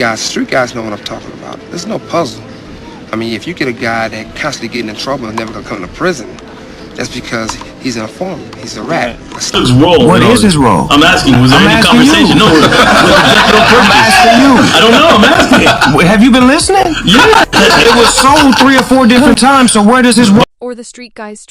Guys, street guys know what I'm talking about. There's no puzzle. I mean, if you get a guy that constantly getting in trouble and never gonna come to prison, that's because he's an informant. He's a rat. His role. What is his role? I'm asking. Was there any conversation? No. I'm asking you. I don't know. I'm asking. Have you been listening? Yeah. It was sold 3 or 4 different times, so where does his role? Or the street guys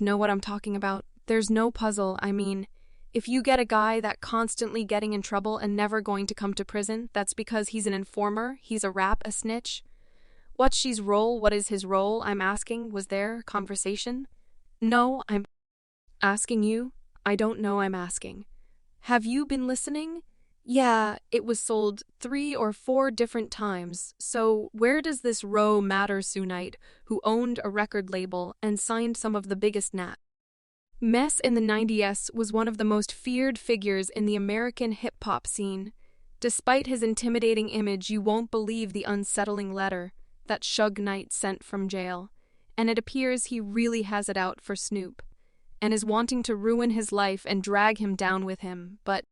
know what I'm talking about. There's no puzzle. I mean, if you get a guy that constantly getting in trouble and never going to come to prison, that's because he's an informer, he's a rap, a snitch. What's she's role? What is his role? I'm asking. Was there conversation? No, I'm asking you. I don't know, I'm asking. Have you been listening? Yeah, it was sold 3 or 4 different times. So where does this row matter, Sue Knight, who owned a record label and signed some of the biggest nat? Mess in the 90s was one of the most feared figures in the American hip-hop scene. Despite his intimidating image, you won't believe the unsettling letter that Suge Knight sent from jail, and it appears he really has it out for Snoop, and is wanting to ruin his life and drag him down with him. But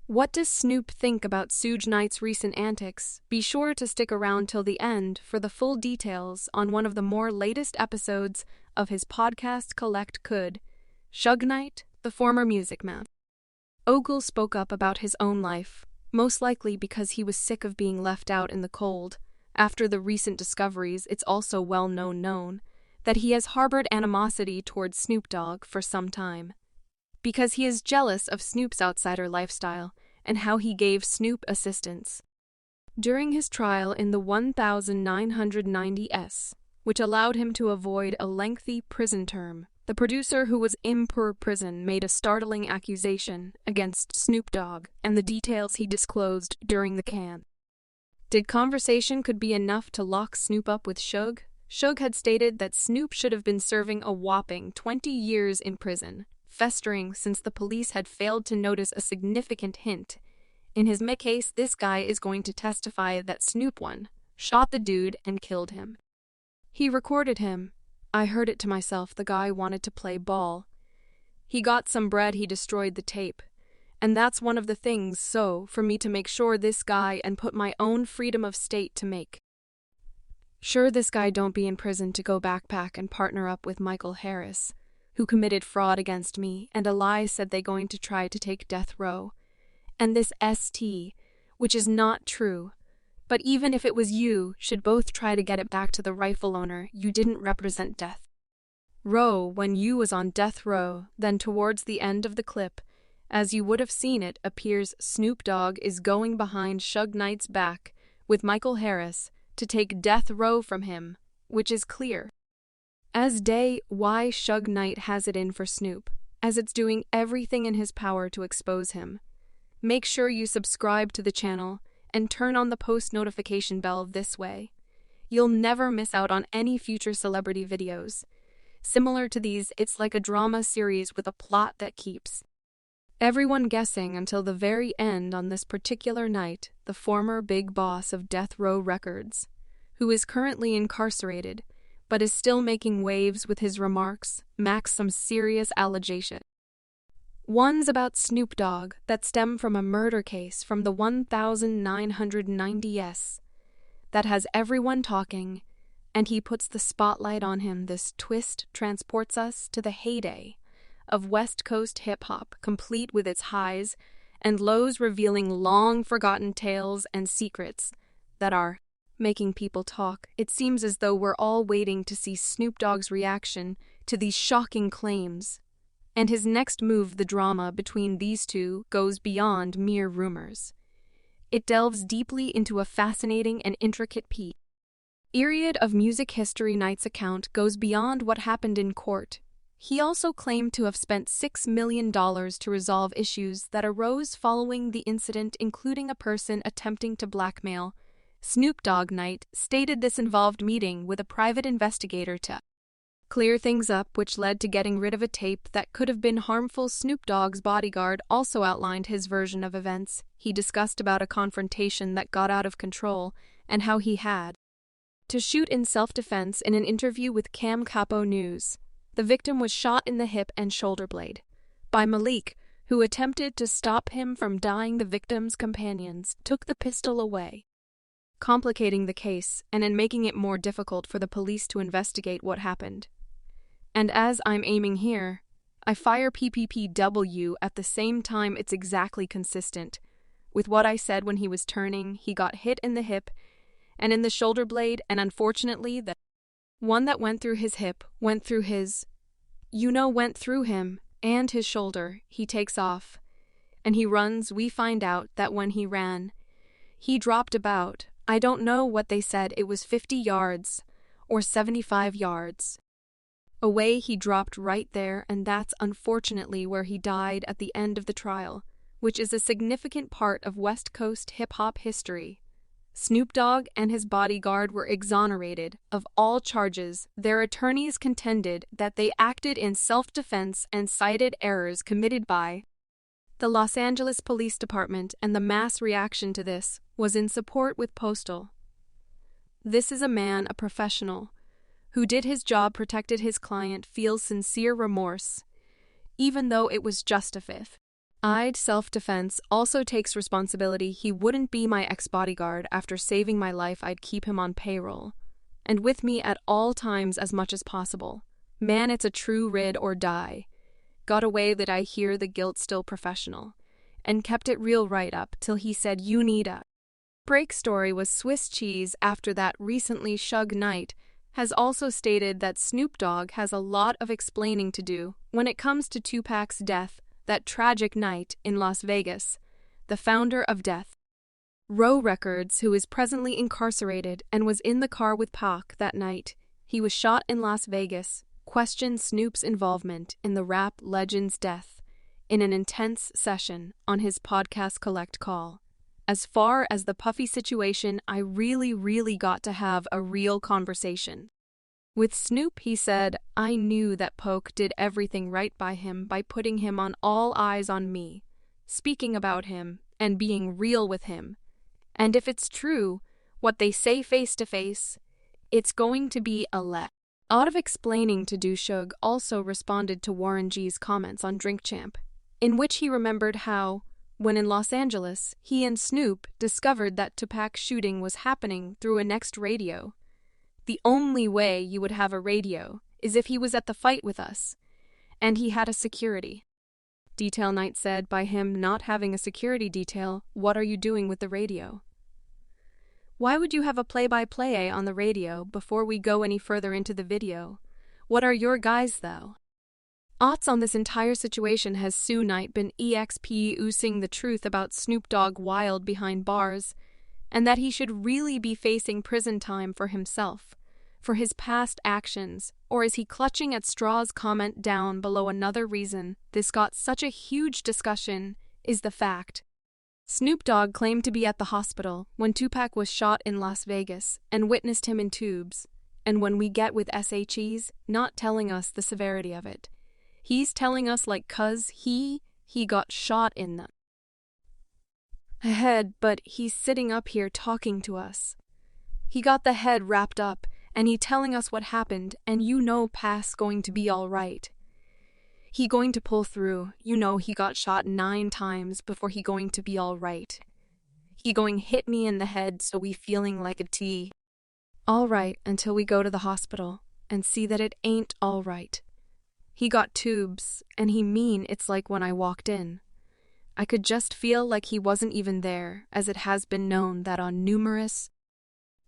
what does Snoop think about Suge Knight's recent antics? Be sure to stick around till the end for the full details on one of the more latest episodes of his podcast Collect Could. Suge Knight, the former Music Man. Ogle spoke up about his own life, most likely because he was sick of being left out in the cold. After the recent discoveries, it's also well known that he has harbored animosity towards Snoop Dogg for some time, because he is jealous of Snoop's outsider lifestyle and how he gave Snoop assistance. During his trial in the 1990s, which allowed him to avoid a lengthy prison term, the producer who was in prison made a startling accusation against Snoop Dogg and the details he disclosed during the can. Did conversation could be enough to lock Snoop up with Suge? Suge had stated that Snoop should have been serving a whopping 20 years in prison, festering since the police had failed to notice a significant hint. In his case, this guy is going to testify that Snoop shot the dude and killed him. He recorded him. I heard it to myself, the guy wanted to play ball. He got some bread, he destroyed the tape. And that's one of the things, so, for me to make sure this guy and put my own freedom of state to make sure this guy don't be in prison to go backpack and partner up with Michael Harris, who committed fraud against me, and a lie said they going to try to take death row. And this ST, which is not true. But even if it was you, should both try to get it back to the rifle owner. You didn't represent death row when you was on death row. Then towards the end of the clip, as you would have seen it, appears Snoop Dogg is going behind Suge Knight's back with Michael Harris to take death row from him, which is clear as day why Suge Knight has it in for Snoop, as it's doing everything in his power to expose him. Make sure you subscribe to the channel and turn on the post notification bell this way. You'll never miss out on any future celebrity videos. Similar to these, it's like a drama series with a plot that keeps everyone guessing until the very end. On this particular night, the former big boss of Death Row Records, who is currently incarcerated, but is still making waves with his remarks, makes some serious allegations. One's about Snoop Dogg that stem from a murder case from the 1990s that has everyone talking, and he puts the spotlight on him. This twist transports us to the heyday of West Coast hip-hop, complete with its highs and lows, revealing long-forgotten tales and secrets that are making people talk. It seems as though we're all waiting to see Snoop Dogg's reaction to these shocking claims. And his next move, the drama between these two, goes beyond mere rumors. It delves deeply into a fascinating and intricate period of music history. Knight's account goes beyond what happened in court. He also claimed to have spent $6 million to resolve issues that arose following the incident, including a person attempting to blackmail Snoop Dogg. Knight stated this involved meeting with a private investigator to clear things up, which led to getting rid of a tape that could have been harmful. Snoop Dogg's bodyguard also outlined his version of events. He discussed about a confrontation that got out of control and how he had to shoot in self-defense. In an interview with Cam Capo News, the victim was shot in the hip and shoulder blade by Malik, who attempted to stop him from dying. The victim's companions took the pistol away complicating the case and in making it more difficult for the police to investigate what happened. And as I'm aiming here, I fire PPPW at the same time. It's exactly consistent with what I said when he was turning. He got hit in the hip and in the shoulder blade, and unfortunately the one that went through his hip went through his, went through him and his shoulder. He takes off and he runs. We find out that when he ran, he dropped about, I don't know what they said, it was 50 yards or 75 yards away. He dropped right there, and that's unfortunately where he died at the end of the trial, which is a significant part of West Coast hip-hop history. Snoop Dogg and his bodyguard were exonerated of all charges. Their attorneys contended that they acted in self-defense and cited errors committed by the Los Angeles Police Department, and the mass reaction to this was in support with Postal. This is a man, a professional, who did his job, protected his client, feels sincere remorse, even though it was justified. Self-defense also takes responsibility. He wouldn't be my ex-bodyguard. After saving my life, I'd keep him on payroll and with me at all times as much as possible. Man, it's a true ride or die. Got away that I hear the guilt still professional, and kept it real right up till he said you need a break. Story was Swiss cheese after that. Recently Suge Knight has also stated that Snoop Dogg has a lot of explaining to do when it comes to Tupac's death that tragic night in Las Vegas. The founder of Death Row Records, who is presently incarcerated and was in the car with Pac that night he was shot in Las Vegas, questioned Snoop's involvement in the rap legend's death in an intense session on his podcast Collect Call. As far as the Puffy situation, I really got to have a real conversation with Snoop. He said, I knew that Poke did everything right by him by putting him on all eyes on me, speaking about him and being real with him. And if it's true, what they say face to face, it's going to be a lot of explaining to do. Suge also responded to Warren G's comments on Drink Champ, in which he remembered how, when in Los Angeles, he and Snoop discovered that Tupac's shooting was happening through a next radio. The only way you would have a radio is if he was at the fight with us, and he had a security detail. Knight said, by him not having a security detail, what are you doing with the radio? Why would you have a play-by-play on the radio? Before we go any further into the video, what are your guys though? Thoughts on this entire situation? Has Sue Knight been oozing the truth about Snoop Dogg wild behind bars, and that he should really be facing prison time for himself, for his past actions, or is he clutching at straws? Comment down below. Another reason this got such a huge discussion is the fact Snoop Dogg claimed to be at the hospital when Tupac was shot in Las Vegas and witnessed him in tubes, and when we get with SHE's not telling us the severity of it, he's telling us like cuz he got shot in the head, but he's sitting up here talking to us. He got the head wrapped up, and he telling us what happened, and Pac's going to be all right. He going to pull through. He got shot 9 times before he going to be all right. He going hit me in the head, so we feeling like a T. All right until we go to the hospital and see that it ain't all right. He got tubes, and it's like when I walked in, I could just feel like he wasn't even there, as it has been known that on numerous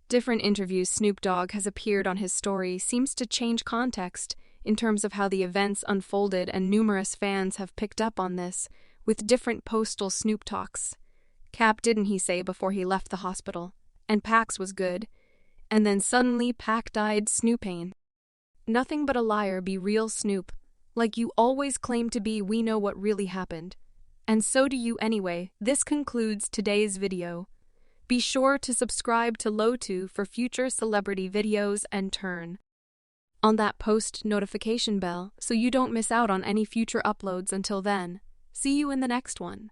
different interviews Snoop Dogg has appeared on his story seems to change context in terms of how the events unfolded, and numerous fans have picked up on this with different Postal Snoop talks. Cap didn't he say before he left the hospital, and Pax was good, and then suddenly Pac died. Snoopane. Nothing but a liar. Be real, Snoop. Like you always claim to be. We know what really happened. And so do you anyway. This concludes today's video. Be sure to subscribe to Lotu for future celebrity videos and turn on that post notification bell so you don't miss out on any future uploads. Until then, see you in the next one.